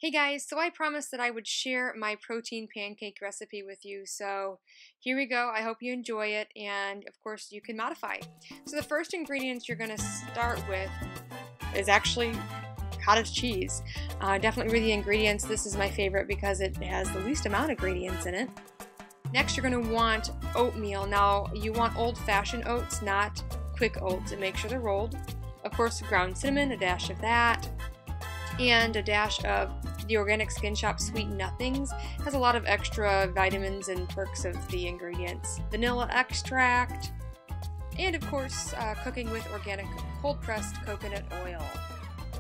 Hey guys, so I promised that I would share my protein pancake recipe with you, so here we go. I hope you enjoy it, and of course you can modify. So the first ingredients you're going to start with is actually cottage cheese. Definitely read the ingredients. This is my favorite because it has the least amount of ingredients in it. Next you're going to want oatmeal. Now you want old-fashioned oats, not quick oats, and make sure they're rolled. Of course, ground cinnamon, a dash of that, and a dash of the organic Skin Shop Sweet Nothings. Has a lot of extra vitamins and perks of the ingredients. Vanilla extract, and of course cooking with organic cold-pressed coconut oil.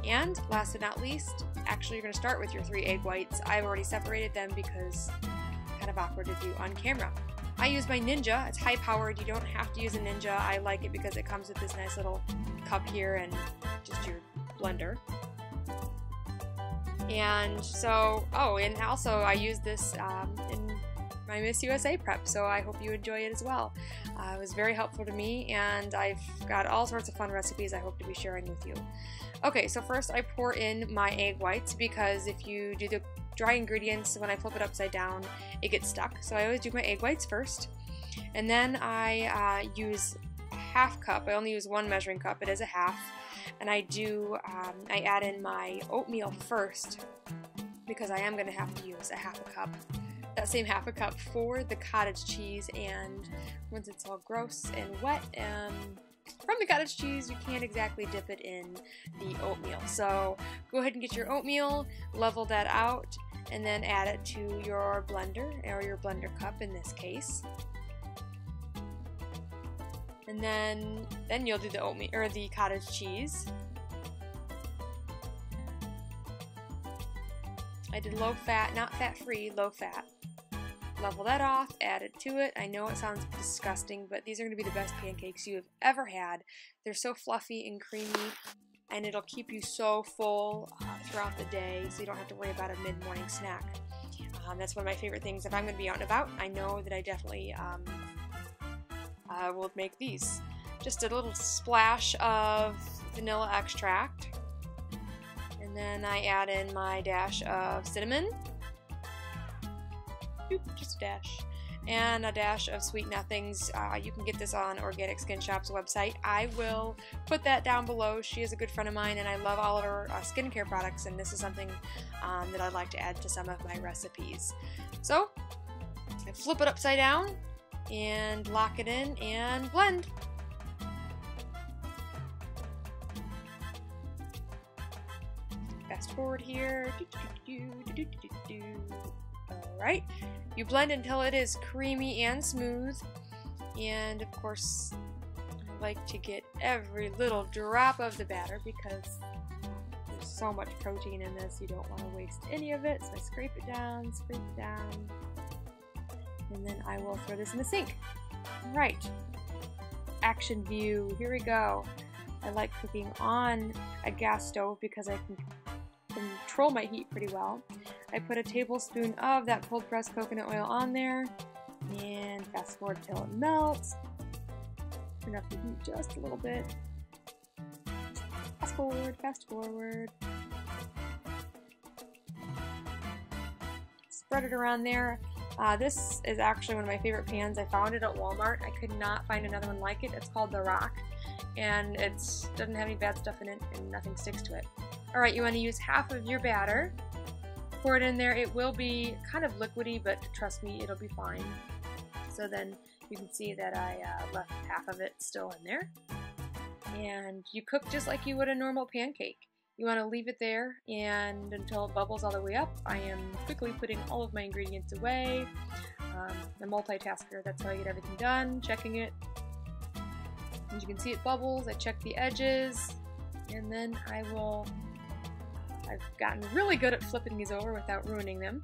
And last but not least, actually you're going to start with your 3 egg whites. I've already separated them because it's kind of awkward to do on camera. I use my Ninja. It's high powered. You don't have to use a Ninja. I like it because it comes with this nice little cup here and just your blender. And so, and also I use this in my Miss USA prep, so I hope you enjoy it as well. It was very helpful to me, and I've got all sorts of fun recipes I hope to be sharing with you. Okay, so first I pour in my egg whites, because if you do the dry ingredients, when I flip it upside down, it gets stuck. So I always do my egg whites first, and then I use a half cup. I only use 1 measuring cup. It is a half. And I add in my oatmeal first, because I am going to have to use a half a cup. That same half a cup for the cottage cheese, and once it's all gross and wet from the cottage cheese, you can't exactly dip it in the oatmeal. So go ahead and get your oatmeal, level that out, and then add it to your blender, or your blender cup in this case. And then you'll do the oatmeal or the cottage cheese. I did low fat, not fat free, low fat. Level that off, add it to it. I know it sounds disgusting, but these are going to be the best pancakes you have ever had. They're so fluffy and creamy, and it'll keep you so full throughout the day, so you don't have to worry about a mid-morning snack. That's one of my favorite things if I'm going to be out and about. I know that I definitely will make these. Just a little splash of vanilla extract, and then I add in my dash of cinnamon, just a dash, and a dash of Sweet Nothings. You can get this on Organic Skin Shop's website. I will put that down below. She is a good friend of mine, and I love all of her skincare products, and this is something that I'd like to add to some of my recipes. So I flip it upside down and lock it in and blend. Fast forward here. Alright, you blend until it is creamy and smooth, and of course I like to get every little drop of the batter because there's so much protein in this, you don't want to waste any of it. So I scrape it down, and then I will throw this in the sink. Right, action view, here we go. I like cooking on a gas stove because I can control my heat pretty well. I put a tablespoon of that cold pressed coconut oil on there, and fast forward till it melts. Turn up the heat just a little bit. Fast forward. Spread it around there. This is actually one of my favorite pans. I found it at Walmart. I could not find another one like it. It's called The Rock, and it doesn't have any bad stuff in it, and nothing sticks to it. Alright, you want to use half of your batter. Pour it in there. It will be kind of liquidy, but trust me, it'll be fine. So then you can see that I left half of it still in there. And you cook just like you would a normal pancake. You want to leave it there and until it bubbles all the way up. I am quickly putting all of my ingredients away. The multitasker, that's how I get everything done. Checking it. As you can see, it bubbles. I check the edges, and then I've gotten really good at flipping these over without ruining them.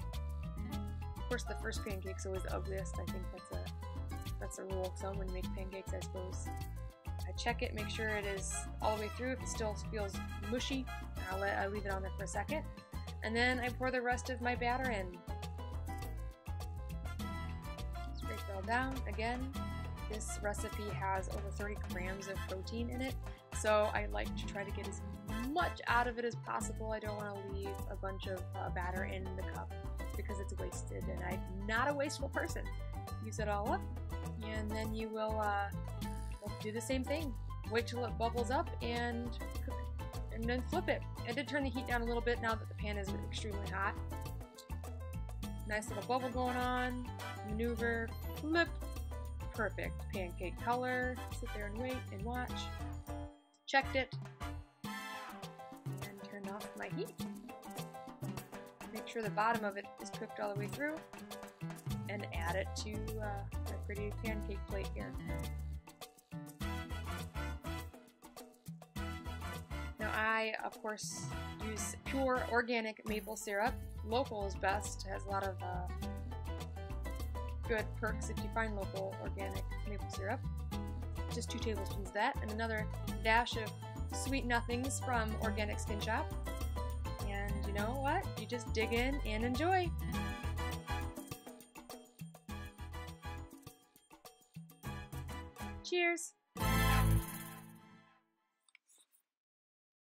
Of course, the first pancake's always the ugliest. I think that's a rule. So when you make pancakes, I suppose I check it, make sure it is all the way through. If it still feels mushy, I leave it on there for a second, and then I pour the rest of my batter in. Scrape it all down again. This recipe has over 30 grams of protein in it, so I like to try to get as much out of it as possible. I don't want to leave a bunch of batter in the cup because it's wasted, and I'm not a wasteful person. Use it all up, and then you will do the same thing. Wait till it bubbles up and cook it, and then flip it. I did turn the heat down a little bit now that the pan is extremely hot. Nice little bubble going on. Maneuver, flip. Perfect pancake color. Sit there and wait and watch. Checked it. And turned off my heat. Make sure the bottom of it is cooked all the way through. And add it to my pretty pancake plate here. Now I, of course, use pure organic maple syrup. Local is best. Has a lot of good perks if you find local organic maple syrup. Just 2 tablespoons of that, and another dash of sweet nothings from Organic Skin Shop. And you know what? You just dig in and enjoy. Cheers!